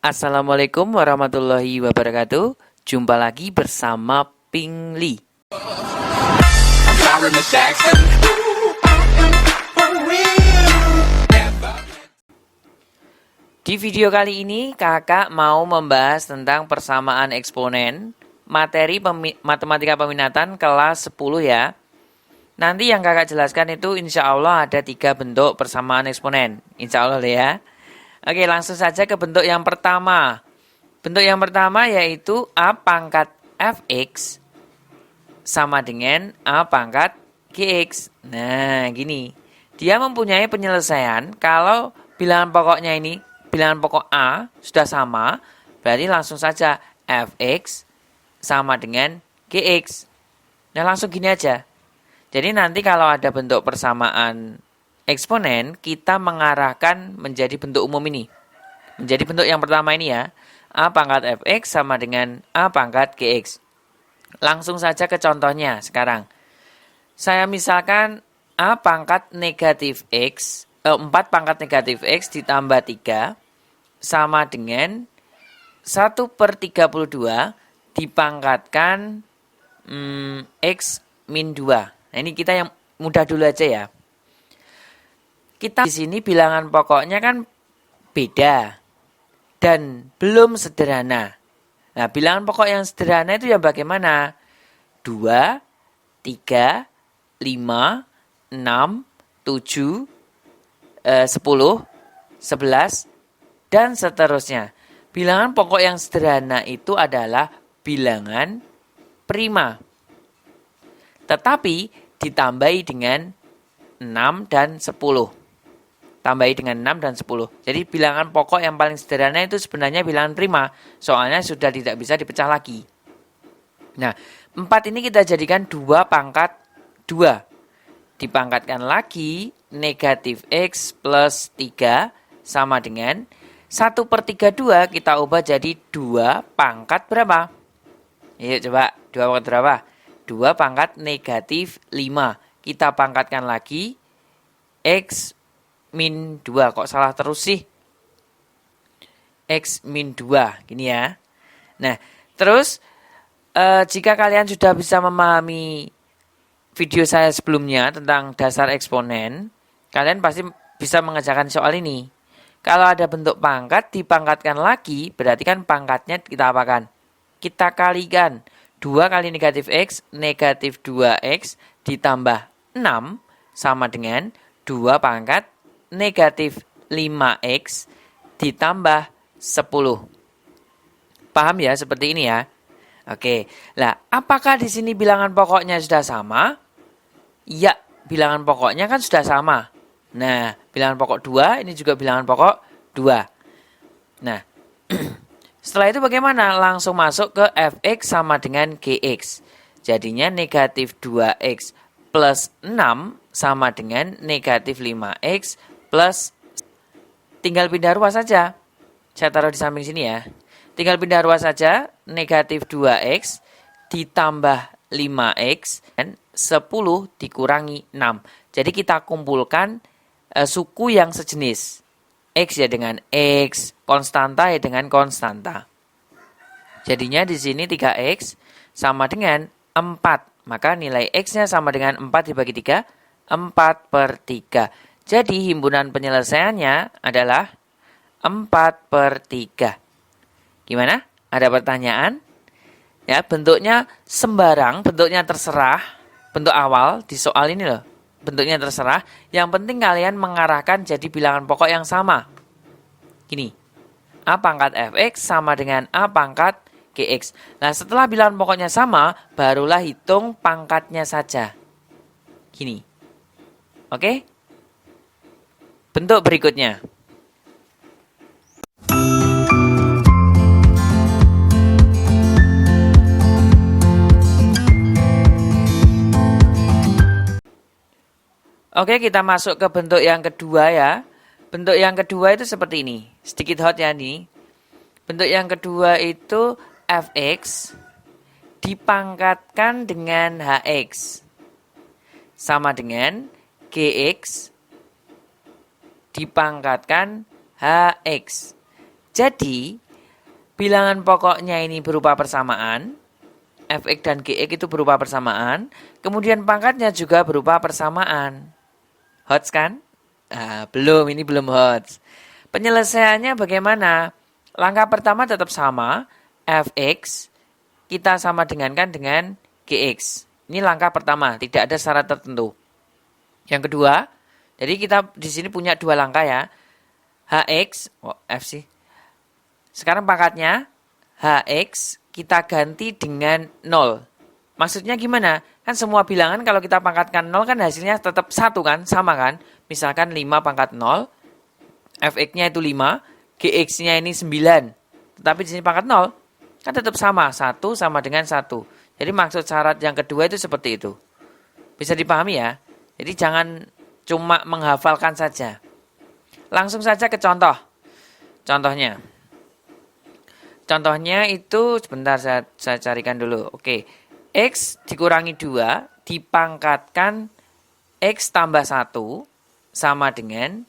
Assalamualaikum warahmatullahi wabarakatuh. Jumpa lagi bersama Ping Li. Di video kali ini kakak mau membahas tentang persamaan eksponen materi matematika peminatan kelas 10 ya. Nanti yang kakak jelaskan itu insya Allah ada 3 bentuk persamaan eksponen. Insya Allah ya. Oke, langsung saja ke bentuk yang pertama. Bentuk yang pertama yaitu A pangkat Fx sama dengan A pangkat Gx. Nah, gini. Dia mempunyai penyelesaian kalau bilangan pokoknya ini, bilangan pokok A sudah sama, berarti langsung saja Fx sama dengan Gx. Nah, langsung gini aja. Jadi nanti kalau ada bentuk persamaan eksponen, kita mengarahkan menjadi bentuk umum ini. Menjadi bentuk yang pertama ini ya. A pangkat Fx sama dengan A pangkat Gx. Langsung saja ke contohnya sekarang. Saya misalkan A pangkat negatif X, 4 pangkat negatif X ditambah 3 sama dengan 1/32 dipangkatkan X min 2. Nah, ini kita yang mudah dulu aja ya. Kita di sini bilangan pokoknya kan beda dan belum sederhana. Nah, bilangan pokok yang sederhana itu yang bagaimana? 2, 3, 5, 6, 7, 10, 11, dan seterusnya. Bilangan pokok yang sederhana itu adalah bilangan prima. Tetapi ditambahi dengan 6 dan 10. Tambahi dengan 6 dan 10. Jadi bilangan pokok yang paling sederhana itu sebenarnya bilangan prima. Soalnya sudah tidak bisa dipecah lagi. Nah, 4 ini kita jadikan 2 pangkat 2. Dipangkatkan lagi negatif X plus 3 sama dengan 1/32 kita ubah jadi 2 pangkat berapa? Yuk coba, 2 pangkat berapa? 2 pangkat negatif 5. Kita pangkatkan lagi X min 2. Kok salah terus sih? X min 2. Gini ya. Nah, terus jika kalian sudah bisa memahami video saya sebelumnya tentang dasar eksponen, kalian pasti bisa mengerjakan soal ini. Kalau ada bentuk pangkat, dipangkatkan lagi, berarti kan pangkatnya kita apakan? Kita kalikan. 2 kali negatif X, negatif 2X ditambah 6 sama dengan 2 pangkat negatif 5X ditambah 10. Paham ya seperti ini ya? Oke. Lah, apakah di sini bilangan pokoknya sudah sama? Ya, bilangan pokoknya kan sudah sama. Nah, bilangan pokok 2 ini juga bilangan pokok 2. Nah, setelah itu bagaimana? Langsung masuk ke Fx sama dengan Gx. Jadinya negatif 2X plus 6 sama dengan negatif 5X plus, tinggal pindah ruas saja. Saya taruh di samping sini ya. Tinggal pindah ruas saja, negatif 2X ditambah 5X dan 10 dikurangi 6. Jadi kita kumpulkan suku yang sejenis. X ya dengan X, konstanta ya dengan konstanta. Jadinya di sini 3X sama dengan 4. Maka nilai X-nya sama dengan 4 dibagi 3, 4/3. Jadi himpunan penyelesaiannya adalah 4/3. Gimana? Ada pertanyaan? Ya, bentuknya sembarang, bentuknya terserah. Bentuk awal di soal ini loh. Bentuknya terserah. Yang penting kalian mengarahkan jadi bilangan pokok yang sama. Gini. A pangkat Fx sama dengan A pangkat Gx. Nah, setelah bilangan pokoknya sama, barulah hitung pangkatnya saja. Gini. Oke? Bentuk berikutnya. Oke, kita masuk ke bentuk yang kedua ya. Bentuk yang kedua itu seperti ini. Sedikit hot ya ini. Bentuk yang kedua itu Fx dipangkatkan dengan Hx sama dengan Gx dipangkatkan Hx. Jadi, bilangan pokoknya ini berupa persamaan, fx dan gx itu berupa persamaan, kemudian pangkatnya juga berupa persamaan. Hots kan? Belum, ini belum hots. Penyelesaiannya bagaimana? Langkah pertama tetap sama, fx kita sama dengankan dengan gx. Ini langkah pertama, tidak ada syarat tertentu. Yang kedua, jadi kita di sini punya dua langkah ya. Hx, f sih. Sekarang pangkatnya hx kita ganti dengan 0. Maksudnya gimana? Kan semua bilangan kalau kita pangkatkan 0 kan hasilnya tetap 1 kan? Sama kan? Misalkan 5 pangkat 0, fx-nya itu 5, gx-nya ini 9. Tetapi di sini pangkat 0, kan tetap sama. 1 sama dengan 1. Jadi maksud syarat yang kedua itu seperti itu. Bisa dipahami ya? Jadi jangan cuma menghafalkan saja. Langsung saja ke contoh. Contohnya itu sebentar saya carikan dulu. Oke. X dikurangi 2 dipangkatkan X tambah 1 sama dengan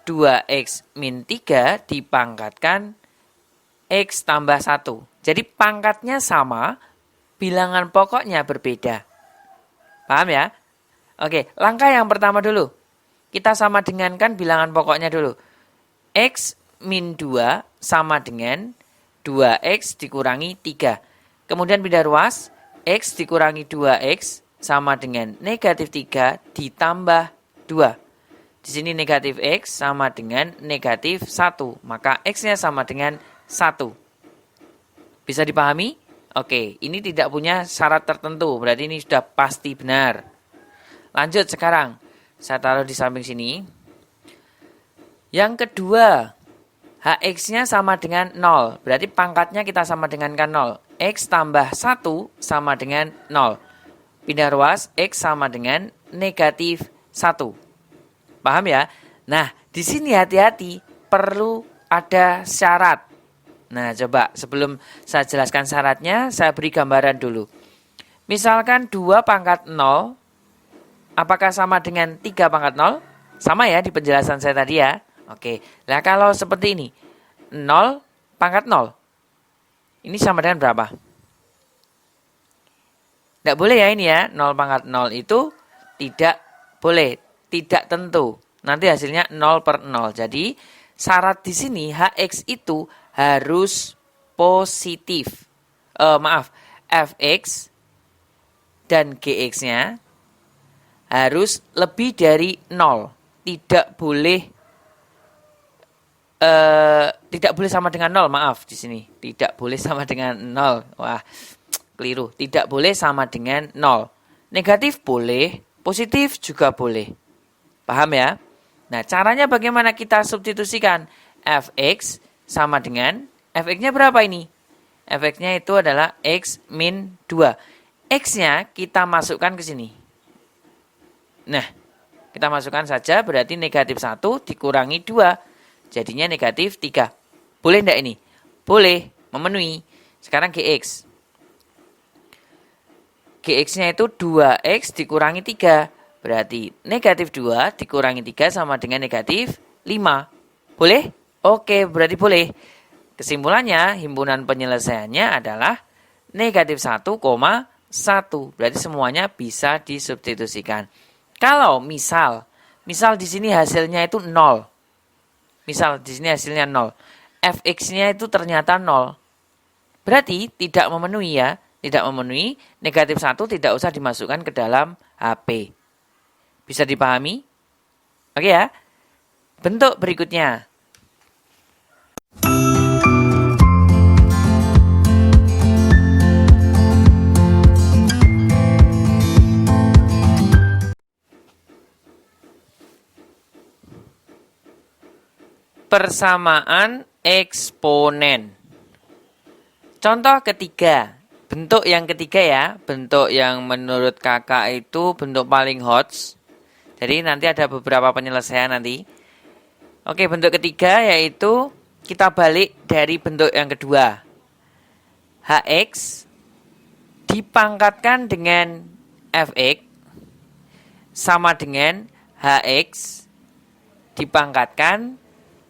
2X min 3 dipangkatkan X tambah 1. Jadi pangkatnya sama, bilangan pokoknya berbeda. Paham ya? Oke, langkah yang pertama dulu. Kita sama dengankan bilangan pokoknya dulu. X min 2 sama dengan 2X dikurangi 3. Kemudian pindah ruas, X dikurangi 2X sama dengan negatif 3 ditambah 2. Di sini negatif X sama dengan negatif 1. Maka X-nya sama dengan 1. Bisa dipahami? Oke, ini tidak punya syarat tertentu. Berarti ini sudah pasti benar. Lanjut sekarang. Saya taruh di samping sini. Yang kedua, Hx-nya sama dengan 0. Berarti pangkatnya kita sama dengankan 0. X tambah 1 sama dengan 0. Pindah ruas, X sama dengan negatif 1. Paham ya? Nah, di sini hati-hati. Perlu ada syarat. Nah, coba sebelum saya jelaskan syaratnya, saya beri gambaran dulu. Misalkan 2 pangkat 0, apakah sama dengan 3 pangkat 0? Sama ya di penjelasan saya tadi ya. Oke, nah kalau seperti ini, 0 pangkat 0, ini sama dengan berapa? Tidak boleh ya ini ya, 0 pangkat 0 itu tidak boleh, tidak tentu. Nanti hasilnya 0 per 0. Jadi syarat di sini Hx itu harus positif. Fx dan Gx-nya harus lebih dari 0. Tidak boleh sama dengan 0, maaf di sini. Tidak boleh sama dengan 0. Wah, keliru. Tidak boleh sama dengan 0. Negatif boleh, positif juga boleh. Paham ya? Nah, caranya bagaimana kita substitusikan? Fx sama dengan, fx-nya berapa ini? Fx-nya itu adalah x min 2. X-nya kita masukkan ke sini. Nah, kita masukkan saja, berarti negatif 1 dikurangi 2. Jadinya negatif 3. Boleh enggak ini? Boleh, memenuhi. Sekarang Gx. Gx-nya itu 2X dikurangi 3. Berarti negatif 2 dikurangi 3 sama dengan negatif 5. Boleh? Oke, berarti boleh. Kesimpulannya, himpunan penyelesaiannya adalah negatif 1,1. Berarti semuanya bisa disubstitusikan. Kalau misal di sini hasilnya itu 0. Misal di sini hasilnya 0. Fx-nya itu ternyata 0. Berarti tidak memenuhi ya. Tidak memenuhi, negatif 1 tidak usah dimasukkan ke dalam HP. Bisa dipahami? Oke ya. Bentuk berikutnya. Persamaan eksponen. Contoh ketiga. Bentuk yang ketiga ya. Bentuk yang menurut kakak itu bentuk paling hot. Jadi nanti ada beberapa penyelesaian nanti. Oke, bentuk ketiga yaitu kita balik dari bentuk yang kedua. Hx dipangkatkan dengan fx sama dengan hx dipangkatkan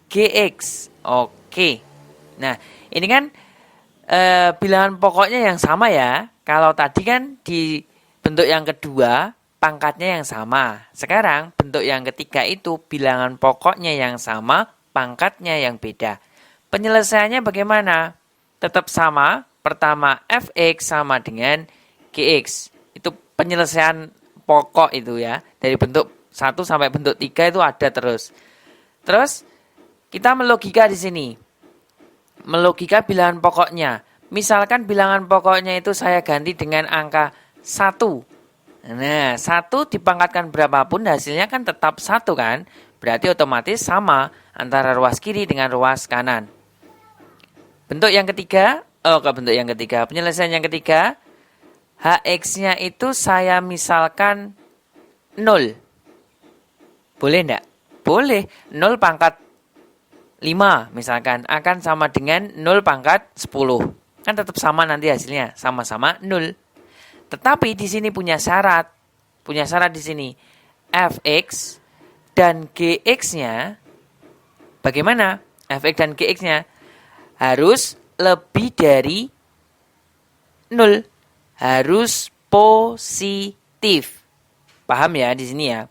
Gx. Oke. Nah, ini kan bilangan pokoknya yang sama ya. Kalau tadi kan di bentuk yang kedua pangkatnya yang sama. Sekarang bentuk yang ketiga itu bilangan pokoknya yang sama, pangkatnya yang beda. Penyelesaiannya bagaimana? Tetap sama. Pertama fx sama dengan gx. Itu penyelesaian pokok itu ya. Dari bentuk 1 sampai bentuk 3 itu ada terus. Terus kita melogika di sini. Melogika bilangan pokoknya. Misalkan bilangan pokoknya itu saya ganti dengan angka 1. Nah, 1 dipangkatkan berapapun hasilnya kan tetap 1 kan? Berarti otomatis sama antara ruas kiri dengan ruas kanan. Bentuk yang ketiga, penyelesaian yang ketiga, hx-nya itu saya misalkan 0. Boleh enggak? Boleh. 0 pangkat 5 misalkan akan sama dengan 0 pangkat 10. Kan tetap sama nanti hasilnya, sama-sama 0. Tetapi di sini punya syarat. Punya syarat di sini. Fx dan Gx-nya bagaimana? Fx dan Gx-nya harus lebih dari 0. Harus positif. Paham ya di sini ya?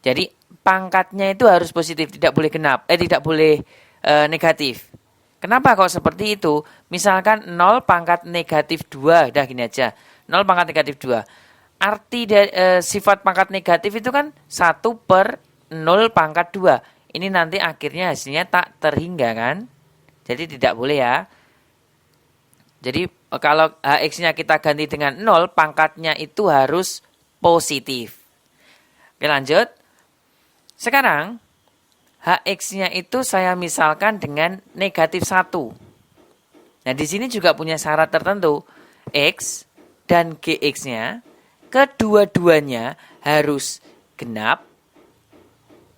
Jadi pangkatnya itu harus positif, tidak boleh genap, tidak boleh negatif. Kenapa kok seperti itu? Misalkan 0 pangkat negatif 2, udah gini aja. 0 pangkat negatif 2. Arti dari sifat pangkat negatif itu kan 1 per 0 pangkat 2. Ini nanti akhirnya hasilnya tak terhingga kan? Jadi tidak boleh ya. Jadi kalau hx-nya kita ganti dengan 0, pangkatnya itu harus positif. Oke lanjut. Sekarang hx-nya itu saya misalkan dengan negatif 1. Nah, di sini juga punya syarat tertentu. X dan gx-nya kedua-duanya harus genap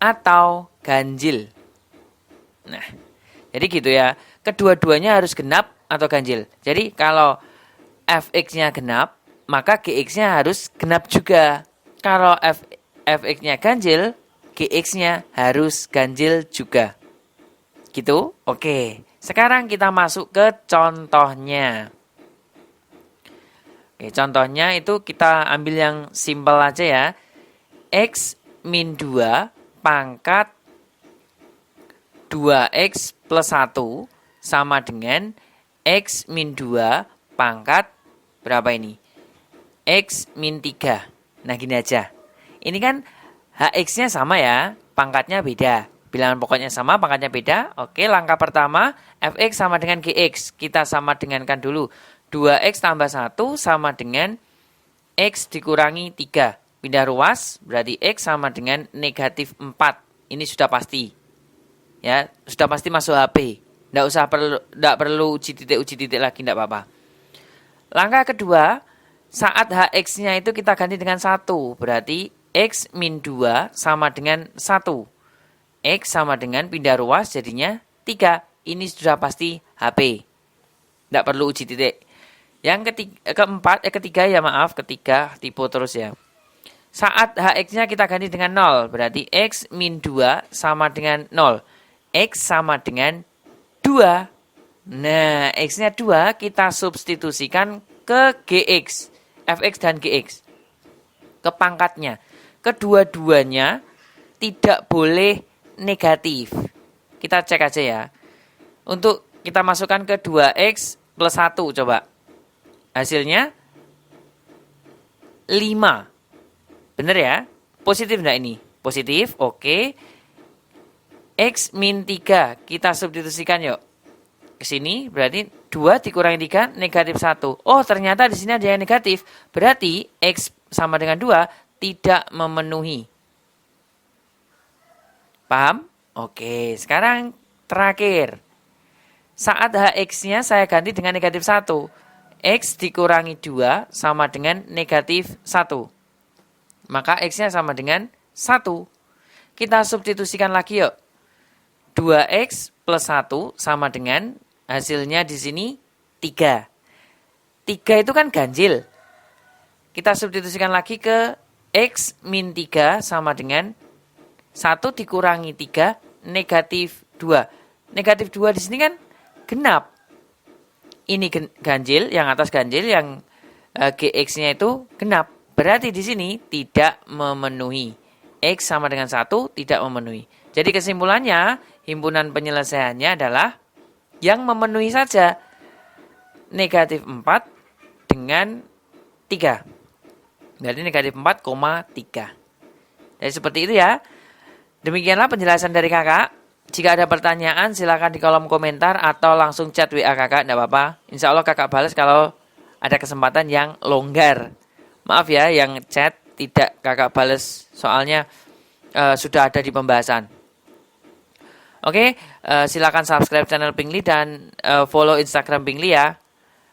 atau ganjil. Nah, jadi gitu ya. Kedua-duanya harus genap atau ganjil. Jadi kalau fx-nya genap, maka gx-nya harus genap juga. Kalau fx-nya ganjil, gx-nya harus ganjil juga. Gitu? Oke. Sekarang kita masuk ke contohnya. Oke, contohnya itu kita ambil yang simpel aja ya. X min 2 pangkat 2x plus 1 sama dengan X min 2 pangkat berapa ini? X min 3. Nah gini aja. Ini kan hx-nya sama ya, pangkatnya beda. Bilangan pokoknya sama, pangkatnya beda. Oke, langkah pertama, fx sama dengan gx. Kita sama dengankan dulu. 2x tambah 1 sama dengan x dikurangi 3. Pindah ruas, berarti x sama dengan negatif 4. Ini sudah pasti. Ya, sudah pasti masuk HP. Nggak perlu uji titik lagi, nggak apa-apa. Langkah kedua, saat hx-nya itu kita ganti dengan 1. Berarti X min 2 sama dengan 1. X sama dengan pindah ruas jadinya 3. Ini sudah pasti HP. Tidak perlu uji titik. Yang ketiga tipe terus ya. Saat hx-nya kita ganti dengan 0. Berarti X min 2 sama dengan 0. X sama dengan 2. Nah, X-nya 2 kita substitusikan ke Gx. Fx dan Gx. Ke pangkatnya. Kedua-duanya tidak boleh negatif. Kita cek aja ya. Untuk kita masukkan ke 2x plus 1 coba. Hasilnya 5. Bener ya? Positif enggak ini? Positif, oke. X min 3 kita substitusikan yuk. Ke sini berarti 2 dikurangi 3 negatif 1. Oh ternyata di sini ada yang negatif. Berarti X sama dengan 2 tidak memenuhi. Paham? Oke, sekarang terakhir. Saat hx-nya saya ganti dengan negatif 1. X dikurangi 2 sama dengan negatif 1. Maka x-nya sama dengan 1. Kita substitusikan lagi yuk. 2x plus 1 sama dengan hasilnya di sini 3. 3 itu kan ganjil. Kita substitusikan lagi ke X min 3 sama dengan 1 dikurangi 3 negatif 2. Negatif 2 di sini kan genap. ini ganjil, yang atas ganjil, yang GX-nya itu genap. Berarti di sini tidak memenuhi. X sama dengan 1 tidak memenuhi. Jadi kesimpulannya, himpunan penyelesaiannya adalah yang memenuhi saja. Negatif 4 dengan 3. Berarti negatif 4,3. Jadi seperti itu ya. Demikianlah penjelasan dari kakak. Jika ada pertanyaan silakan di kolom komentar atau langsung chat WA kakak, tidak apa-apa. Insya Allah kakak balas kalau ada kesempatan yang longgar. Maaf ya yang chat tidak kakak balas soalnya sudah ada di pembahasan. Oke, silakan subscribe channel Pingli dan follow Instagram Pingli ya.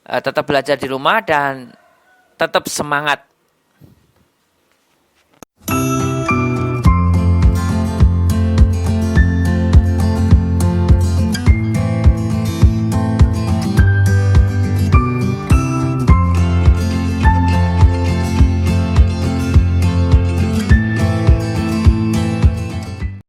Tetap belajar di rumah dan tetap semangat.